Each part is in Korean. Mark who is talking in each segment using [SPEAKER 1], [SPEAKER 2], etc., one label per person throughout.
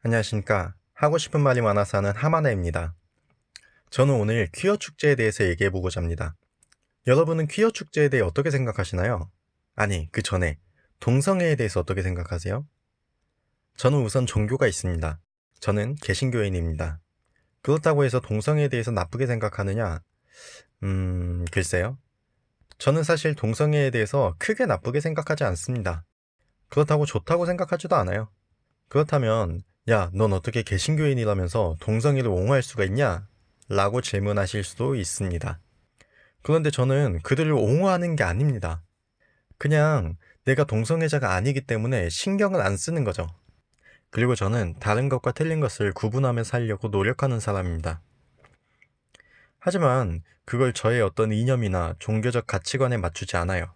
[SPEAKER 1] 안녕하십니까. 하고 싶은 말이 많아서 하는 하마네입니다. 저는 오늘 퀴어 축제에 대해서 얘기해보고자 합니다. 여러분은 퀴어 축제에 대해 어떻게 생각하시나요? 아니, 그 전에 동성애에 대해서 어떻게 생각하세요? 저는 우선 종교가 있습니다. 저는 개신교인입니다. 그렇다고 해서 동성애에 대해서 나쁘게 생각하느냐? 글쎄요. 저는 사실 동성애에 대해서 크게 나쁘게 생각하지 않습니다. 그렇다고 좋다고 생각하지도 않아요. 그렇다면, 야, 넌 어떻게 개신교인이라면서 동성애를 옹호할 수가 있냐? 라고 질문하실 수도 있습니다. 그런데 저는 그들을 옹호하는 게 아닙니다. 그냥 내가 동성애자가 아니기 때문에 신경을 안 쓰는 거죠. 그리고 저는 다른 것과 틀린 것을 구분하며 살려고 노력하는 사람입니다. 하지만 그걸 저의 어떤 이념이나 종교적 가치관에 맞추지 않아요.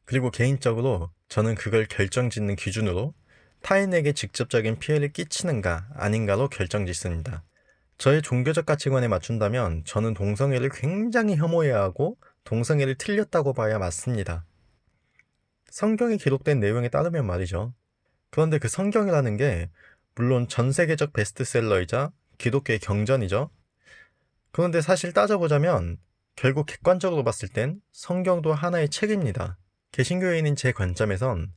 [SPEAKER 1] 그리고 개인적으로 저는 그걸 결정짓는 기준으로 타인에게 직접적인 피해를 끼치는가 아닌가로 결정짓습니다. 저의 종교적 가치관에 맞춘다면 저는 동성애를 굉장히 혐오해야 하고 동성애를 틀렸다고 봐야 맞습니다. 성경에 기록된 내용에 따르면 말이죠. 그런데 그 성경이라는 게 물론 전 세계적 베스트셀러이자 기독교의 경전이죠. 그런데 사실 따져보자면 결국 객관적으로 봤을 땐 성경도 하나의 책입니다. 개신교인인 제 관점에선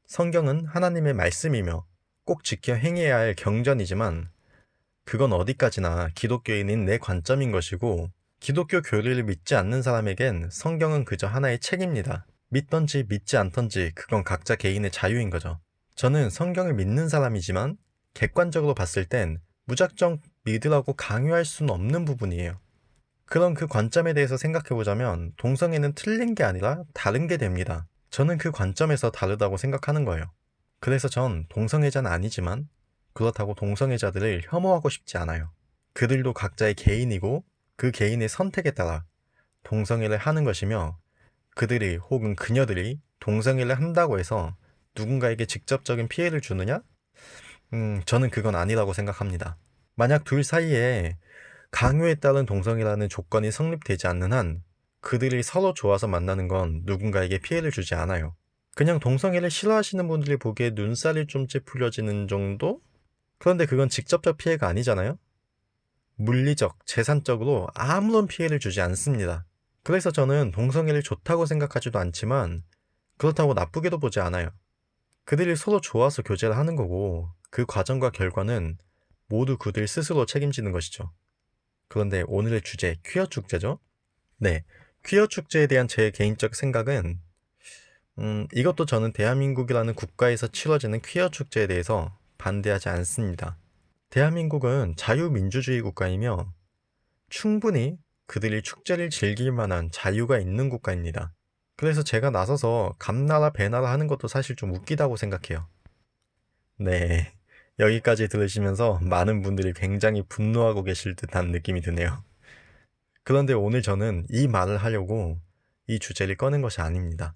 [SPEAKER 1] 성경은 하나님의 말씀이며 꼭 지켜 행해야 할 경전이지만 그건 어디까지나 기독교인인 내 관점인 것이고 기독교 교리를 믿지 않는 사람에겐 성경은 그저 하나의 책입니다. 믿던지 믿지 않던지 그건 각자 개인의 자유인 거죠. 저는 성경을 믿는 사람이지만 객관적으로 봤을 땐 무작정 믿으라고 강요할 수는 없는 부분이에요. 그런 그 관점에 대해서 생각해보자면 동성애는 틀린 게 아니라 다른 게 됩니다. 저는 그 관점에서 다르다고 생각하는 거예요. 그래서 전 동성애자는 아니지만 그렇다고 동성애자들을 혐오하고 싶지 않아요. 그들도 각자의 개인이고 그 개인의 선택에 따라 동성애를 하는 것이며 그들이 혹은 그녀들이 동성애를 한다고 해서 누군가에게 직접적인 피해를 주느냐? 저는 그건 아니라고 생각합니다. 만약 둘 사이에 강요에 따른 동성애라는 조건이 성립되지 않는 한 그들이 서로 좋아서 만나는 건 누군가에게 피해를 주지 않아요. 그냥 동성애를 싫어하시는 분들이 보기에 눈살이 좀 찌푸려지는 정도? 그런데 그건 직접적 피해가 아니잖아요? 물리적, 재산적으로 아무런 피해를 주지 않습니다. 그래서 저는 동성애를 좋다고 생각하지도 않지만 그렇다고 나쁘게도 보지 않아요. 그들이 서로 좋아서 교제를 하는 거고 그 과정과 결과는 모두 그들 스스로 책임지는 것이죠. 그런데 오늘의 주제, 퀴어 축제죠? 네, 퀴어 축제에 대한 제 개인적 생각은 이것도 저는 대한민국이라는 국가에서 치러지는 퀴어 축제에 대해서 반대하지 않습니다. 대한민국은 자유민주주의 국가이며 충분히 그들이 축제를 즐길 만한 자유가 있는 국가입니다. 그래서 제가 나서서 감나라 배나라 하는 것도 사실 좀 웃기다고 생각해요. 네, 여기까지 들으시면서 많은 분들이 굉장히 분노하고 계실 듯한 느낌이 드네요. 그런데 오늘 저는 이 말을 하려고 이 주제를 꺼낸 것이 아닙니다.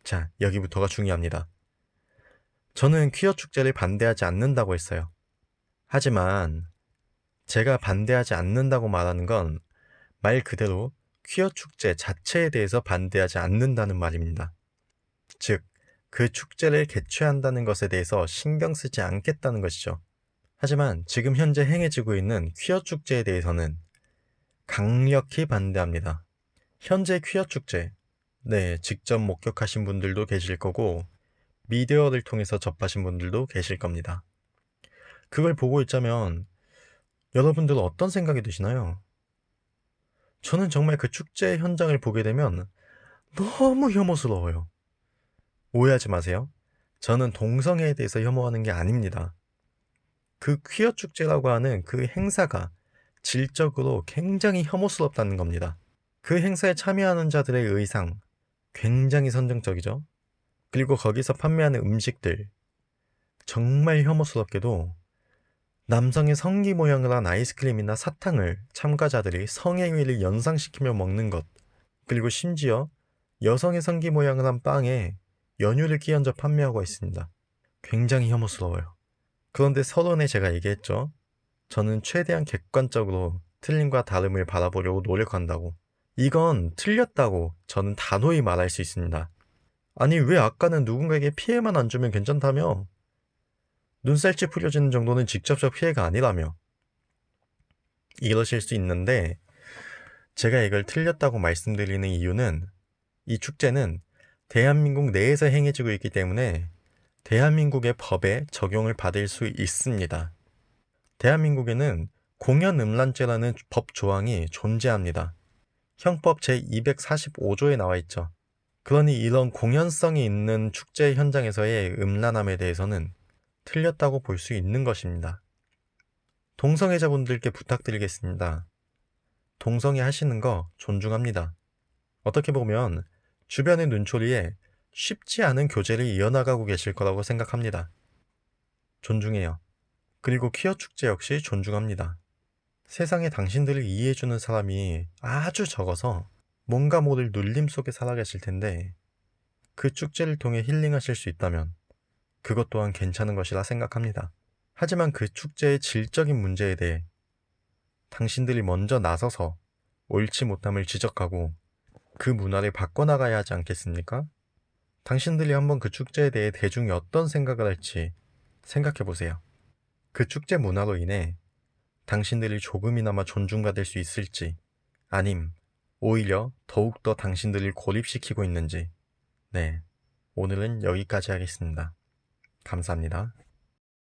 [SPEAKER 1] 자, 여기부터가 중요합니다. 저는 퀴어 축제를 반대하지 않는다고 했어요. 하지만 제가 반대하지 않는다고 말하는 건 말 그대로 퀴어 축제 자체에 대해서 반대하지 않는다는 말입니다. 즉, 그 축제를 개최한다는 것에 대해서 신경 쓰지 않겠다는 것이죠. 하지만 지금 현재 행해지고 있는 퀴어 축제에 대해서는 강력히 반대합니다. 현재 퀴어 축제, 네, 직접 목격하신 분들도 계실 거고, 미디어를 통해서 접하신 분들도 계실 겁니다. 그걸 보고 있자면 여러분들은 어떤 생각이 드시나요? 저는 정말 그 축제 현장을 보게 되면 너무 혐오스러워요. 오해하지 마세요. 저는 동성애에 대해서 혐오하는 게 아닙니다. 그 퀴어 축제라고 하는 그 행사가 질적으로 굉장히 혐오스럽다는 겁니다. 그 행사에 참여하는 자들의 의상, 굉장히 선정적이죠. 그리고 거기서 판매하는 음식들, 정말 혐오스럽게도 남성의 성기 모양을 한 아이스크림이나 사탕을 참가자들이 성행위를 연상시키며 먹는 것, 그리고 심지어 여성의 성기 모양을 한 빵에 연유를 끼얹어 판매하고 있습니다. 굉장히 혐오스러워요. 그런데 서론에 제가 얘기했죠. 저는 최대한 객관적으로 틀림과 다름을 바라보려고 노력한다고. 이건 틀렸다고 저는 단호히 말할 수 있습니다. 아니, 왜 아까는 누군가에게 피해만 안 주면 괜찮다며? 눈살 찌푸려지는 정도는 직접적 피해가 아니라며 이러실 수 있는데, 제가 이걸 틀렸다고 말씀드리는 이유는 이 축제는 대한민국 내에서 행해지고 있기 때문에 대한민국의 법에 적용을 받을 수 있습니다. 대한민국에는 공연음란죄라는 법 조항이 존재합니다. 형법 제245조에 나와 있죠. 그러니 이런 공연성이 있는 축제 현장에서의 음란함에 대해서는 틀렸다고 볼 수 있는 것입니다. 동성애자분들께 부탁드리겠습니다. 동성애 하시는 거 존중합니다. 어떻게 보면 주변의 눈초리에 쉽지 않은 교제를 이어나가고 계실 거라고 생각합니다. 존중해요. 그리고 퀴어 축제 역시 존중합니다. 세상에 당신들을 이해해주는 사람이 아주 적어서 뭔가 모를 눌림 속에 살아계실 텐데, 그 축제를 통해 힐링하실 수 있다면 그것 또한 괜찮은 것이라 생각합니다. 하지만 그 축제의 질적인 문제에 대해 당신들이 먼저 나서서 옳지 못함을 지적하고 그 문화를 바꿔나가야 하지 않겠습니까? 당신들이 한번 그 축제에 대해 대중이 어떤 생각을 할지 생각해 보세요. 그 축제 문화로 인해 당신들이 조금이나마 존중받을 수 있을지, 아님 오히려 더욱더 당신들을 고립시키고 있는지. 네, 오늘은 여기까지 하겠습니다. 감사합니다.